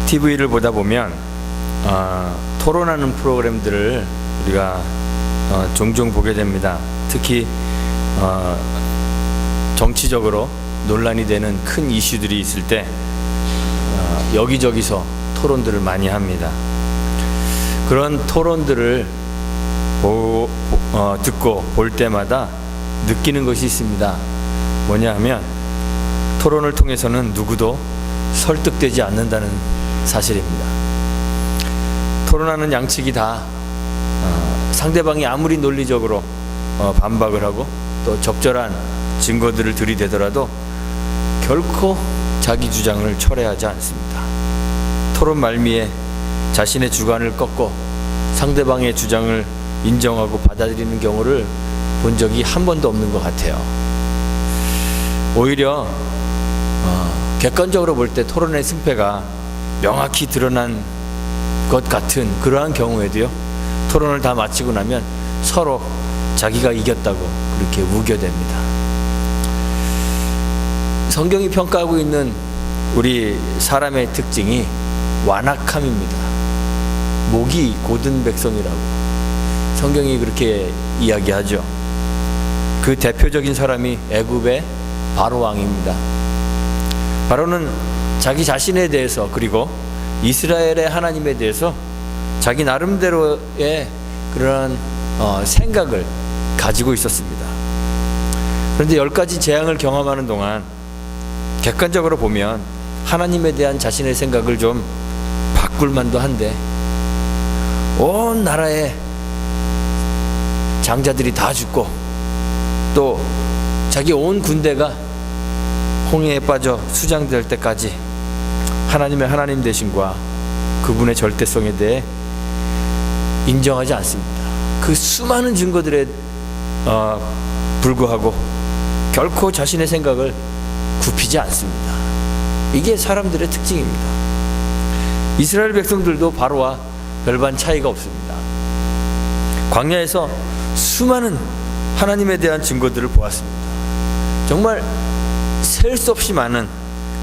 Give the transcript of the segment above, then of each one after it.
TV를 보다 보면 토론하는 프로그램들을 우리가 종종 보게 됩니다. 특히 정치적으로 논란이 되는 큰 이슈들이 있을 때 여기저기서 토론들을 많이 합니다. 그런 토론들을 듣고 볼 때마다 느끼는 것이 있습니다. 뭐냐 하면 토론을 통해서는 누구도 설득되지 않는다는 사실입니다. 토론하는 양측이 다 상대방이 아무리 논리적으로 반박을 하고 또 적절한 증거들을 들이대더라도 결코 자기 주장을 철회하지 않습니다. 토론 말미에 자신의 주관을 꺾고 상대방의 주장을 인정하고 받아들이는 경우를 본 적이 한 번도 없는 것 같아요. 오히려 객관적으로 볼 때 토론의 승패가 명확히 드러난 것 같은 그러한 경우에도요, 토론을 다 마치고 나면 서로 자기가 이겼다고 그렇게 우겨댑니다. 성경이 평가하고 있는 우리 사람의 특징이 완악함입니다. 목이 곧은 백성이라고 성경이 그렇게 이야기하죠. 그 대표적인 사람이 애굽의 바로 왕입니다. 바로는 자기 자신에 대해서 그리고 이스라엘의 하나님에 대해서 자기 나름대로의 그러한 생각을 가지고 있었습니다. 그런데 10가지 재앙을 경험하는 동안 객관적으로 보면 하나님에 대한 자신의 생각을 좀 바꿀 만도 한데 온 나라의 장자들이 다 죽고 또 자기 온 군대가 홍해에 빠져 수장될 때까지 하나님의 하나님 되심과 그분의 절대성에 대해 인정하지 않습니다. 그 수많은 증거들에 불구하고 결코 자신의 생각을 굽히지 않습니다. 이게 사람들의 특징입니다. 이스라엘 백성들도 바로와 별반 차이가 없습니다. 광야에서 수많은 하나님에 대한 증거들을 보았습니다. 정말 셀 수 없이 많은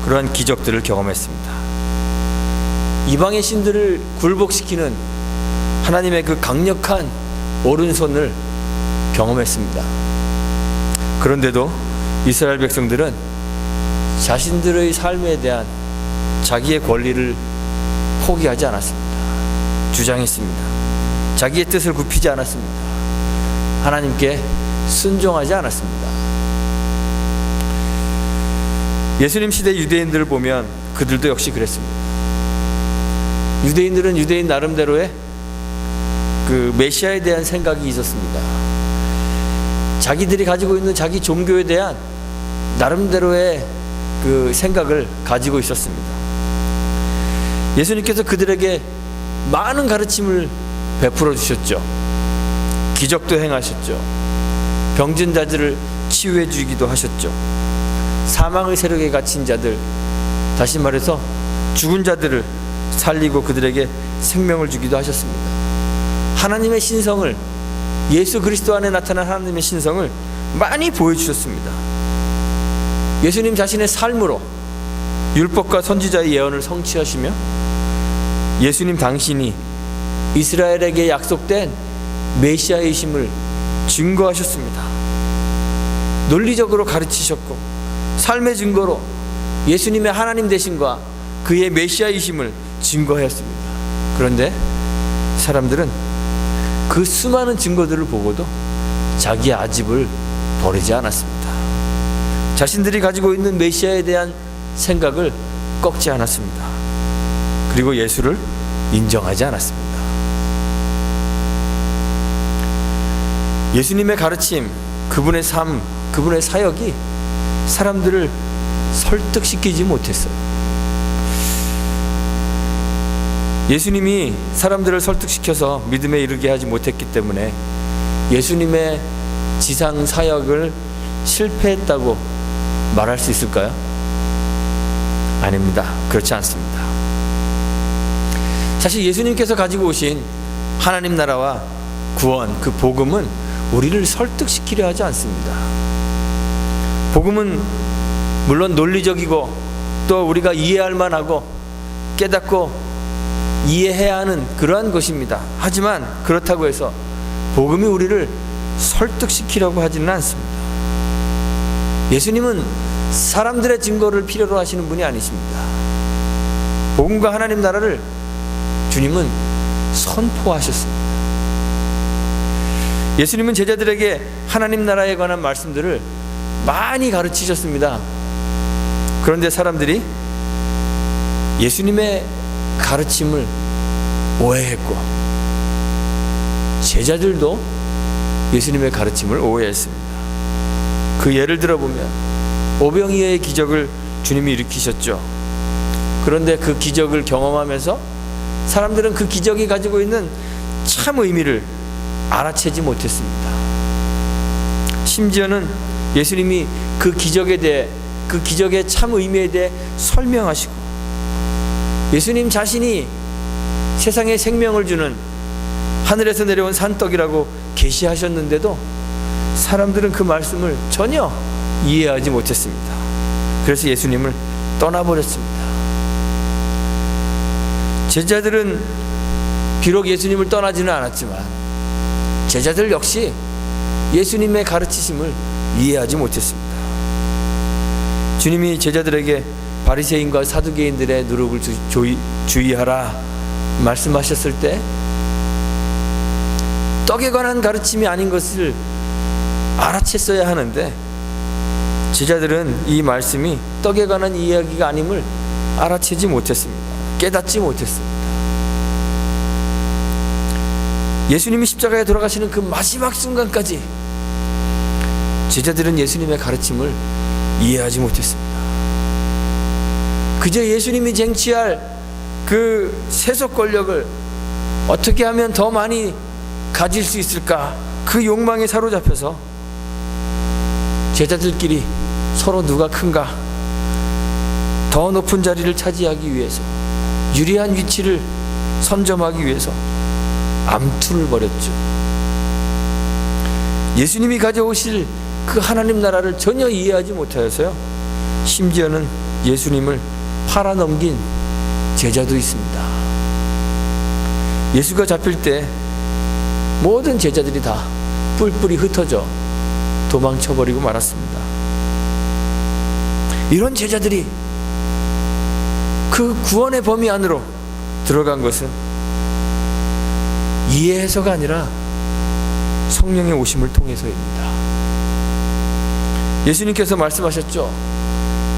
그러한 기적들을 경험했습니다. 이방의 신들을 굴복시키는 하나님의 그 강력한 오른손을 경험했습니다. 그런데도 이스라엘 백성들은 자신들의 삶에 대한 자기의 권리를 포기하지 않았습니다. 주장했습니다. 자기의 뜻을 굽히지 않았습니다. 하나님께 순종하지 않았습니다. 예수님 시대 유대인들을 보면 그들도 역시 그랬습니다. 유대인들은 유대인 나름대로의 그 메시아에 대한 생각이 있었습니다. 자기들이 가지고 있는 자기 종교에 대한 나름대로의 그 생각을 가지고 있었습니다. 예수님께서 그들에게 많은 가르침을 베풀어 주셨죠. 기적도 행하셨죠. 병든 자들을 치유해 주기도 하셨죠. 사망의 세력에 갇힌 자들, 다시 말해서 죽은 자들을 살리고 그들에게 생명을 주기도 하셨습니다. 하나님의 신성을, 예수 그리스도 안에 나타난 하나님의 신성을 많이 보여주셨습니다. 예수님 자신의 삶으로 율법과 선지자의 예언을 성취하시며 예수님 당신이 이스라엘에게 약속된 메시아이심을 증거하셨습니다. 논리적으로 가르치셨고 삶의 증거로 예수님의 하나님 되심과 그의 메시아이심을 증거하였습니다. 그런데 사람들은 그 수많은 증거들을 보고도 자기의 아집을 버리지 않았습니다. 자신들이 가지고 있는 메시아에 대한 생각을 꺾지 않았습니다. 그리고 예수를 인정하지 않았습니다. 예수님의 가르침, 그분의 삶, 그분의 사역이 사람들을 설득시키지 못했어요. 예수님이 사람들을 설득시켜서 믿음에 이르게 하지 못했기 때문에 예수님의 지상 사역을 실패했다고 말할 수 있을까요? 아닙니다. 그렇지 않습니다. 사실 예수님께서 가지고 오신 하나님 나라와 구원, 그 복음은 우리를 설득시키려 하지 않습니다. 복음은 물론 논리적이고 또 우리가 이해할 만하고 깨닫고 이해해야 하는 그러한 것입니다. 하지만 그렇다고 해서 복음이 우리를 설득시키려고 하지는 않습니다. 예수님은 사람들의 증거를 필요로 하시는 분이 아니십니다. 복음과 하나님 나라를 주님은 선포하셨습니다. 예수님은 제자들에게 하나님 나라에 관한 말씀들을 많이 가르치셨습니다. 그런데 사람들이 예수님의 가르침을 오해했고, 제자들도 예수님의 가르침을 오해했습니다. 그 예를 들어보면 오병이어의 기적을 주님이 일으키셨죠. 그런데 그 기적을 경험하면서 사람들은 그 기적이 가지고 있는 참 의미를 알아채지 못했습니다. 심지어는 예수님이 그 기적에 대해, 그 기적의 참 의미에 대해 설명하시고, 예수님 자신이 세상에 생명을 주는 하늘에서 내려온 산떡이라고 계시하셨는데도 사람들은 그 말씀을 전혀 이해하지 못했습니다. 그래서 예수님을 떠나버렸습니다. 제자들은 비록 예수님을 떠나지는 않았지만 제자들 역시 예수님의 가르치심을 이해하지 못했습니다. 주님이 제자들에게 바리새인과 사두개인들의 누룩을 주의하라 말씀하셨을 때 떡에 관한 가르침이 아닌 것을 알아챘어야 하는데, 제자들은 이 말씀이 떡에 관한 이야기가 아님을 알아채지 못했습니다. 깨닫지 못했습니다. 예수님이 십자가에 돌아가시는 그 마지막 순간까지 제자들은 예수님의 가르침을 이해하지 못했습니다. 그저 예수님이 쟁취할 그 세속 권력을 어떻게 하면 더 많이 가질 수 있을까, 그 욕망에 사로잡혀서 제자들끼리 서로 누가 큰가, 더 높은 자리를 차지하기 위해서, 유리한 위치를 선점하기 위해서 암투를 벌였죠. 예수님이 가져오실 그 하나님 나라를 전혀 이해하지 못하여서요, 심지어는 예수님을 팔아넘긴 제자도 있습니다. 예수가 잡힐 때 모든 제자들이 다 뿔뿔이 흩어져 도망쳐버리고 말았습니다. 이런 제자들이 그 구원의 범위 안으로 들어간 것은 이해해서가 아니라 성령의 오심을 통해서입니다. 예수님께서 말씀하셨죠.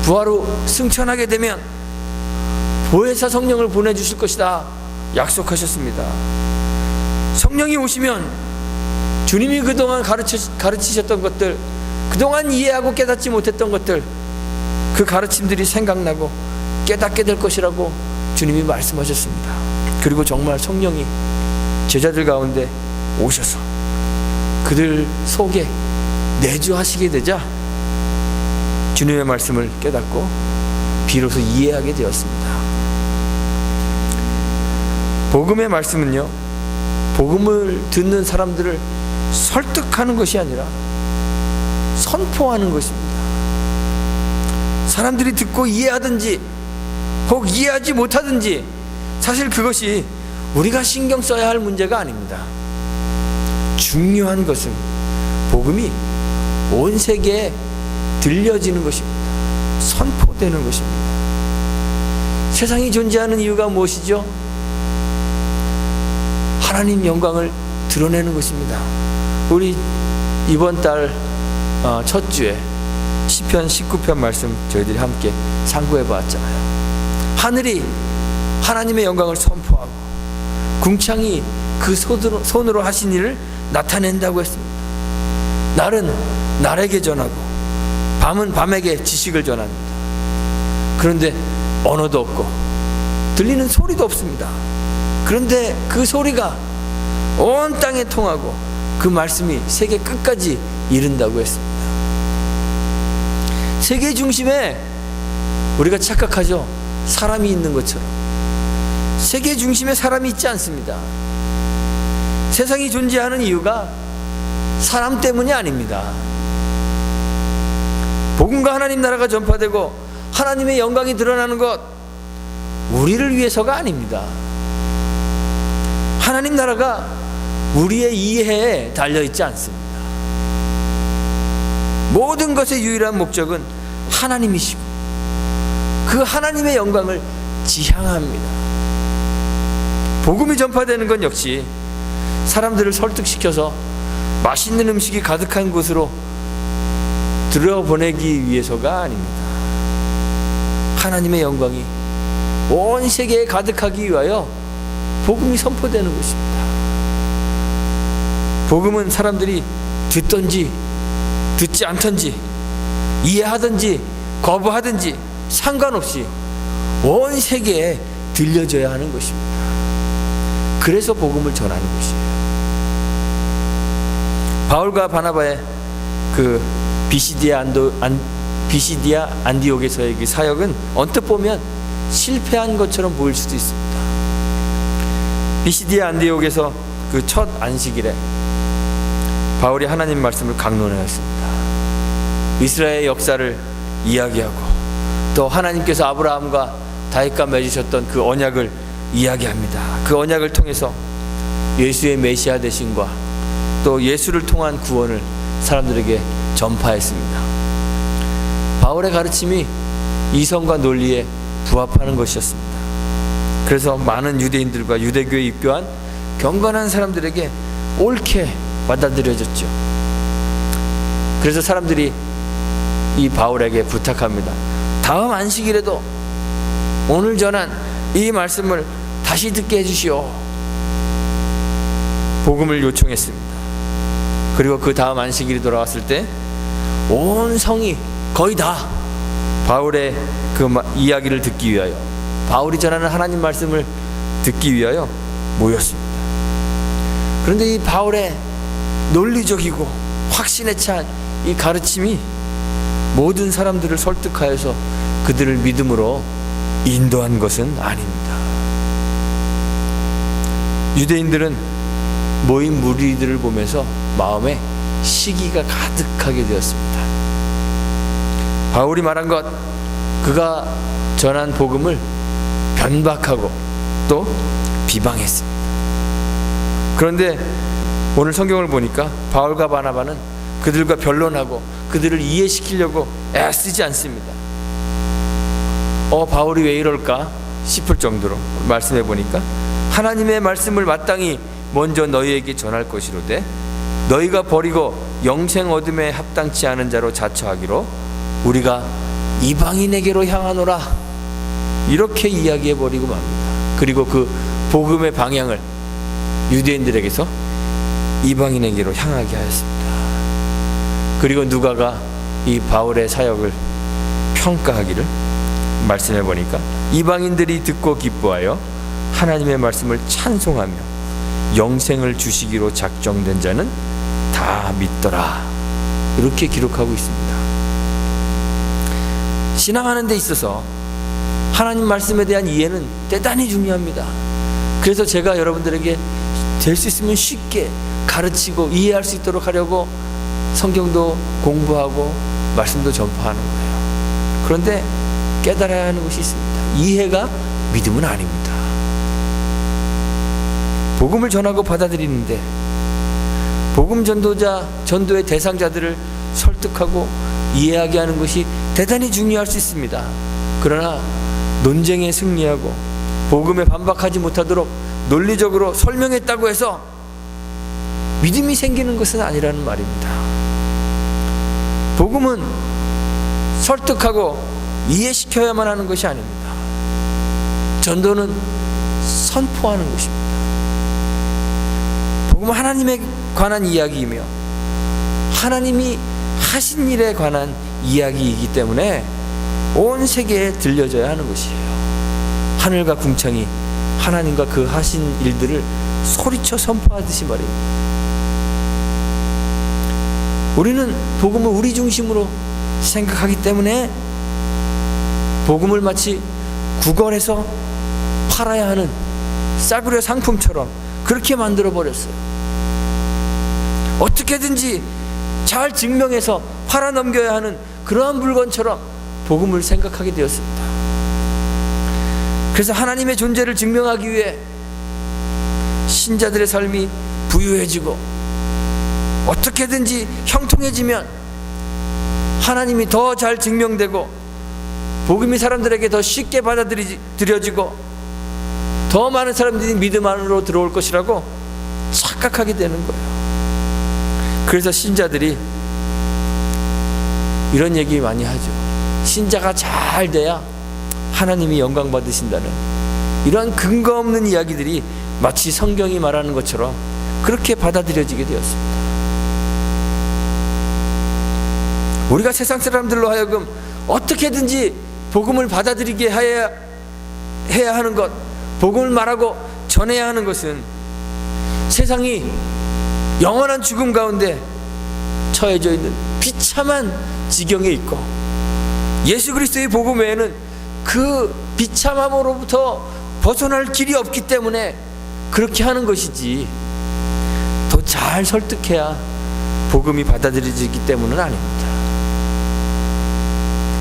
부활 후 승천하게 되면 보혜사 성령을 보내주실 것이다 약속하셨습니다. 성령이 오시면 주님이 그동안 가르치셨던 것들, 그동안 이해하고 깨닫지 못했던 것들, 그 가르침들이 생각나고 깨닫게 될 것이라고 주님이 말씀하셨습니다. 그리고 정말 성령이 제자들 가운데 오셔서 그들 속에 내주하시게 되자 주님의 말씀을 깨닫고 비로소 이해하게 되었습니다. 복음의 말씀은요, 복음을 듣는 사람들을 설득하는 것이 아니라 선포하는 것입니다. 사람들이 듣고 이해하든지 혹 이해하지 못하든지 사실 그것이 우리가 신경 써야 할 문제가 아닙니다. 중요한 것은 복음이 온 세계에 들려지는 것입니다. 선포되는 것입니다. 세상이 존재하는 이유가 무엇이죠? 하나님 영광을 드러내는 것입니다. 우리 이번 달 첫 주에 시편 19편 말씀 저희들이 함께 상고해 보았잖아요. 하늘이 하나님의 영광을 선포하고 궁창이 그 손으로 하신 일을 나타낸다고 했습니다. 날은 날에게 전하고 밤은 밤에게 지식을 전합니다. 그런데 언어도 없고 들리는 소리도 없습니다. 그런데 그 소리가 온 땅에 통하고 그 말씀이 세계 끝까지 이른다고 했습니다. 세계 중심에 우리가 착각하죠. 사람이 있는 것처럼. 세계 중심에 사람이 있지 않습니다. 세상이 존재하는 이유가 사람 때문이 아닙니다. 복음과 하나님 나라가 전파되고 하나님의 영광이 드러나는 것, 우리를 위해서가 아닙니다. 하나님 나라가 우리의 이해에 달려있지 않습니다. 모든 것의 유일한 목적은 하나님이시고 그 하나님의 영광을 지향합니다. 복음이 전파되는 건 역시 사람들을 설득시켜서 맛있는 음식이 가득한 곳으로 들여보내기 위해서가 아닙니다. 하나님의 영광이 온 세계에 가득하기 위하여 복음이 선포되는 것입니다. 복음은 사람들이 듣든지 듣지 않든지 이해하든지 거부하든지 상관없이 온 세계에 들려져야 하는 것입니다. 그래서 복음을 전하는 것이에요. 바울과 바나바의 그 비시디아 안디옥에서의 그 사역은 언뜻 보면 실패한 것처럼 보일 수도 있습니다. 비시디아 안디옥에서 그 첫 안식일에 바울이 하나님 말씀을 강론하였습니다. 이스라엘의 역사를 이야기하고 또 하나님께서 아브라함과 다윗과 맺으셨던 그 언약을 이야기합니다. 그 언약을 통해서 예수의 메시아 되심과 또 예수를 통한 구원을 사람들에게 전파했습니다. 바울의 가르침이 이성과 논리에 부합하는 것이었습니다. 그래서 많은 유대인들과 유대교에 입교한 경건한 사람들에게 옳게 받아들여졌죠. 그래서 사람들이 이 바울에게 부탁합니다. 다음 안식일에도 오늘 전한 이 말씀을 다시 듣게 해주시오. 복음을 요청했습니다. 그리고 그 다음 안식일이 돌아왔을 때 온 성이 거의 다 바울의 그 이야기를 듣기 위하여, 바울이 전하는 하나님 말씀을 듣기 위하여 모였습니다. 그런데 이 바울의 논리적이고 확신에 찬 이 가르침이 모든 사람들을 설득하여서 그들을 믿음으로 인도한 것은 아닙니다. 유대인들은 모인 무리들을 보면서 마음에 시기가 가득하게 되었습니다. 바울이 말한 것, 그가 전한 복음을 변박하고 또 비방했습니다. 그런데 오늘 성경을 보니까 바울과 바나바는 그들과 변론하고 그들을 이해시키려고 애쓰지 않습니다. 바울이 왜 이럴까 싶을 정도로 말씀해 보니까 하나님의 말씀을 마땅히 먼저 너희에게 전할 것이로되 너희가 버리고 영생 얻음에 합당치 않은 자로 자처하기로 우리가 이방인에게로 향하노라, 이렇게 이야기해 버리고 맙니다. 그리고 그 복음의 방향을 유대인들에게서 이방인에게로 향하게 하였습니다. 그리고 누가가 이 바울의 사역을 평가하기를 말씀해 보니까 이방인들이 듣고 기뻐하여 하나님의 말씀을 찬송하며 영생을 주시기로 작정된 자는 다 믿더라, 이렇게 기록하고 있습니다. 신앙하는 데 있어서 하나님 말씀에 대한 이해는 대단히 중요합니다. 그래서 제가 여러분들에게 될 수 있으면 쉽게 가르치고 이해할 수 있도록 하려고 성경도 공부하고 말씀도 전파하는 거예요. 그런데 깨달아야 하는 것이 있습니다. 이해가 믿음은 아닙니다. 복음을 전하고 받아들이는데 복음 전도의 대상자들을 설득하고 이해하게 하는 것이 대단히 중요할 수 있습니다. 그러나 논쟁에 승리하고 복음에 반박하지 못하도록 논리적으로 설명했다고 해서 믿음이 생기는 것은 아니라는 말입니다. 복음은 설득하고 이해시켜야만 하는 것이 아닙니다. 전도는 선포하는 것입니다. 복음은 하나님에 관한 이야기이며 하나님이 하신 일에 관한 이야기이기 때문에 온 세계에 들려져야 하는 것이에요. 하늘과 궁창이 하나님과 그 하신 일들을 소리쳐 선포하듯이 말입니다. 우리는 복음을 우리 중심으로 생각하기 때문에 복음을 마치 구걸해서 팔아야 하는 싸구려 상품처럼 그렇게 만들어 버렸어요. 어떻게든지 잘 증명해서 팔아 넘겨야 하는 그러한 물건처럼 복음을 생각하게 되었습니다. 그래서 하나님의 존재를 증명하기 위해 신자들의 삶이 부유해지고 어떻게든지 형통해지면 하나님이 더 잘 증명되고 복음이 사람들에게 더 쉽게 받아들여지고 더 많은 사람들이 믿음 안으로 들어올 것이라고 착각하게 되는 거예요. 그래서 신자들이 이런 얘기 많이 하죠. 신자가 잘 돼야 하나님이 영광 받으신다는 이러한 근거 없는 이야기들이 마치 성경이 말하는 것처럼 그렇게 받아들여지게 되었습니다. 우리가 세상 사람들로 하여금 어떻게든지 복음을 받아들이게 해야 하는 것, 복음을 말하고 전해야 하는 것은 세상이 영원한 죽음 가운데 처해져 있는 비참한 지경에 있고 예수 그리스도의 복음 외에는 그 비참함으로부터 벗어날 길이 없기 때문에 그렇게 하는 것이지, 더 잘 설득해야 복음이 받아들여지기 때문은 아닙니다.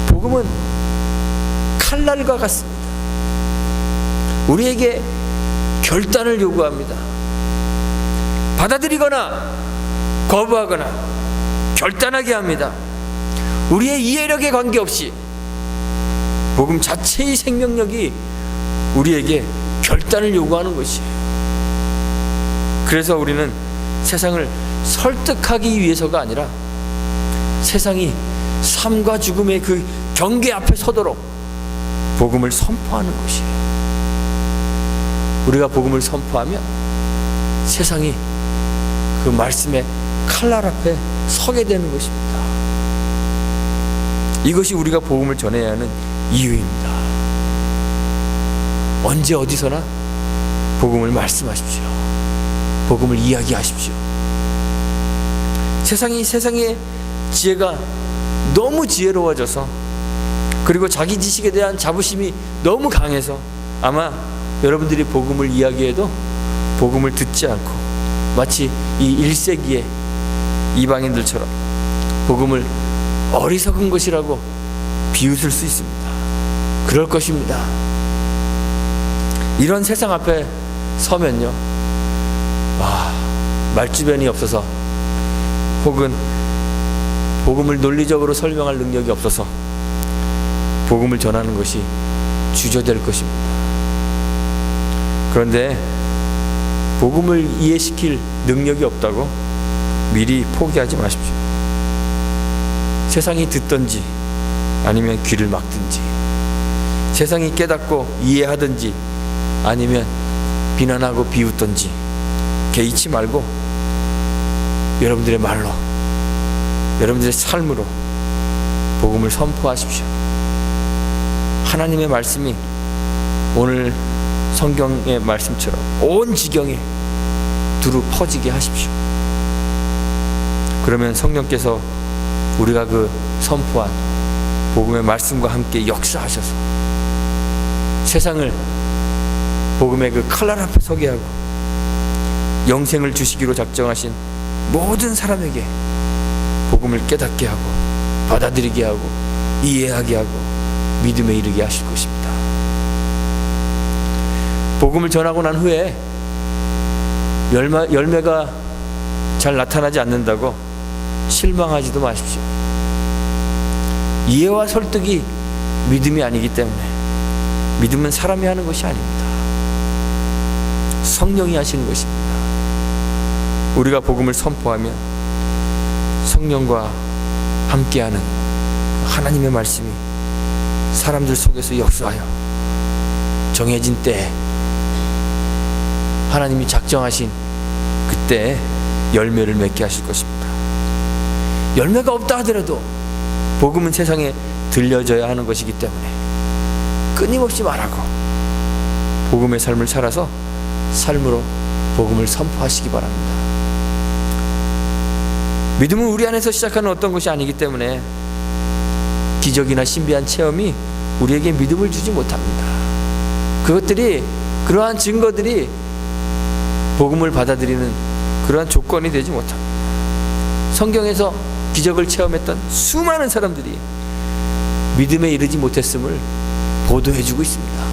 복음은 칼날과 같습니다. 우리에게 결단을 요구합니다. 받아들이거나 거부하거나 결단하게 합니다. 우리의 이해력에 관계없이 복음 자체의 생명력이 우리에게 결단을 요구하는 것이에요. 그래서 우리는 세상을 설득하기 위해서가 아니라 세상이 삶과 죽음의 그 경계 앞에 서도록 복음을 선포하는 것이에요. 우리가 복음을 선포하면 세상이 그 말씀의 칼날 앞에 서게 되는 것입니다. 이것이 우리가 복음을 전해야 하는 이유입니다. 언제 어디서나 복음을 말씀하십시오. 복음을 이야기하십시오. 세상의 지혜가 너무 지혜로워져서, 그리고 자기 지식에 대한 자부심이 너무 강해서 아마 여러분들이 복음을 이야기해도 복음을 듣지 않고 마치 이 1세기의 이방인들처럼 복음을 어리석은 것이라고 비웃을 수 있습니다. 그럴 것입니다. 이런 세상 앞에 서면요, 말주변이 없어서 혹은 복음을 논리적으로 설명할 능력이 없어서 복음을 전하는 것이 주저될 것입니다. 그런데 복음을 이해시킬 능력이 없다고 미리 포기하지 마십시오. 세상이 듣든지 아니면 귀를 막든지, 세상이 깨닫고 이해하든지 아니면 비난하고 비웃든지 개의치 말고 여러분들의 말로, 여러분들의 삶으로 복음을 선포하십시오. 하나님의 말씀이 오늘 성경의 말씀처럼 온 지경에 두루 퍼지게 하십시오. 그러면 성령께서 우리가 그 선포한 복음의 말씀과 함께 역사하셔서 세상을 복음의 그 칼날 앞에 서게 하고 영생을 주시기로 작정하신 모든 사람에게 복음을 깨닫게 하고 받아들이게 하고 이해하게 하고 믿음에 이르게 하실 것입니다. 복음을 전하고 난 후에 열매가 잘 나타나지 않는다고 실망하지도 마십시오. 이해와 설득이 믿음이 아니기 때문에, 믿음은 사람이 하는 것이 아닙니다. 성령이 하시는 것입니다. 우리가 복음을 선포하면 성령과 함께하는 하나님의 말씀이 사람들 속에서 역사하여 정해진 때에, 하나님이 작정하신 그때에 열매를 맺게 하실 것입니다. 열매가 없다 하더라도 복음은 세상에 들려져야 하는 것이기 때문에 끊임없이 말하고 복음의 삶을 살아서 삶으로 복음을 선포하시기 바랍니다. 믿음은 우리 안에서 시작하는 어떤 것이 아니기 때문에 기적이나 신비한 체험이 우리에게 믿음을 주지 못합니다. 그러한 증거들이 복음을 받아들이는 그러한 조건이 되지 못합니다. 성경에서 기적을 체험했던 수많은 사람들이 믿음에 이르지 못했음을 보도해주고 있습니다.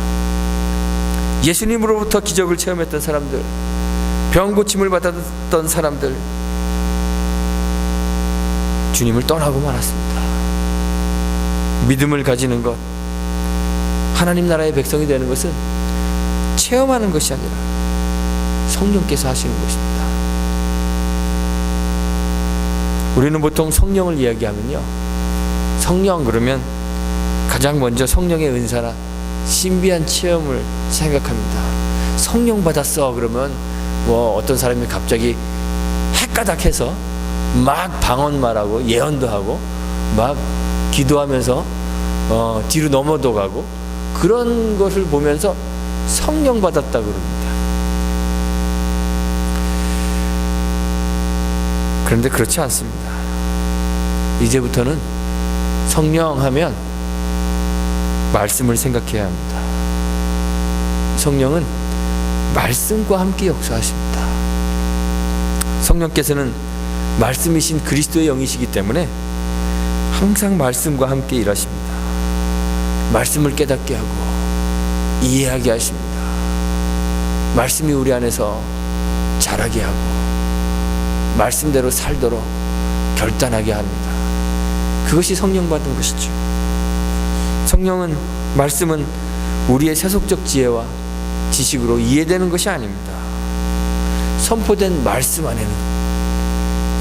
예수님으로부터 기적을 체험했던 사람들, 병 고침을 받았던 사람들, 주님을 떠나고 말았습니다. 믿음을 가지는 것, 하나님 나라의 백성이 되는 것은 체험하는 것이 아니라 성령께서 하시는 것입니다. 우리는 보통 성령을 이야기하면요, 성령 그러면 가장 먼저 성령의 은사나 신비한 체험을 생각합니다. 성령 받았어 그러면 뭐 어떤 사람이 갑자기 헷가닥해서 막 방언 말하고 예언도 하고 막 기도하면서 뒤로 넘어도 가고 그런 것을 보면서 성령 받았다 그럽니다. 그런데 그렇지 않습니다. 이제부터는 성령 하면 말씀을 생각해야 합니다. 성령은 말씀과 함께 역사하십니다. 성령께서는 말씀이신 그리스도의 영이시기 때문에 항상 말씀과 함께 일하십니다. 말씀을 깨닫게 하고 이해하게 하십니다. 말씀이 우리 안에서 자라게 하고 말씀대로 살도록 결단하게 합니다. 그것이 성령 받은 것이죠. 성령은, 말씀은 우리의 세속적 지혜와 지식으로 이해되는 것이 아닙니다. 선포된 말씀 안에는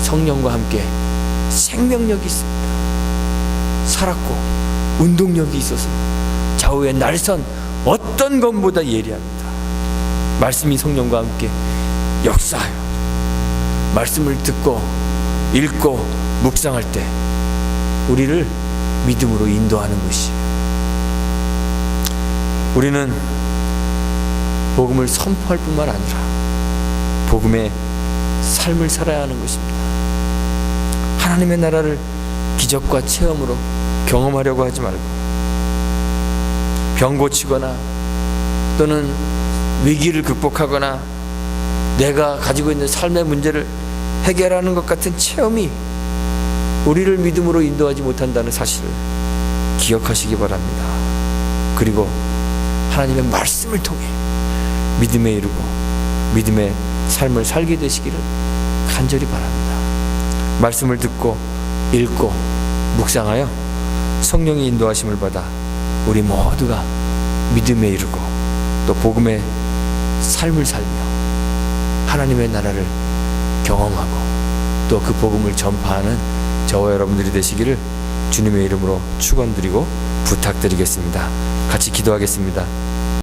성령과 함께 생명력이 있습니다. 살았고 운동력이 있어서 좌우의 날선 어떤 것보다 예리합니다. 말씀이 성령과 함께 역사하여 말씀을 듣고 읽고 묵상할 때 우리를 믿음으로 인도하는 것이에요. 우리는 복음을 선포할 뿐만 아니라 복음의 삶을 살아야 하는 것입니다. 하나님의 나라를 기적과 체험으로 경험하려고 하지 말고 병 고치거나 또는 위기를 극복하거나 내가 가지고 있는 삶의 문제를 해결하는 것 같은 체험이 우리를 믿음으로 인도하지 못한다는 사실을 기억하시기 바랍니다. 그리고 하나님의 말씀을 통해 믿음에 이르고 믿음의 삶을 살게 되시기를 간절히 바랍니다. 말씀을 듣고 읽고 묵상하여 성령의 인도하심을 받아 우리 모두가 믿음에 이르고 또 복음의 삶을 살며 하나님의 나라를 경험하고 또 그 복음을 전파하는 저와 여러분들이 되시기를 주님의 이름으로 축원드리고 부탁드리겠습니다. 같이 기도하겠습니다.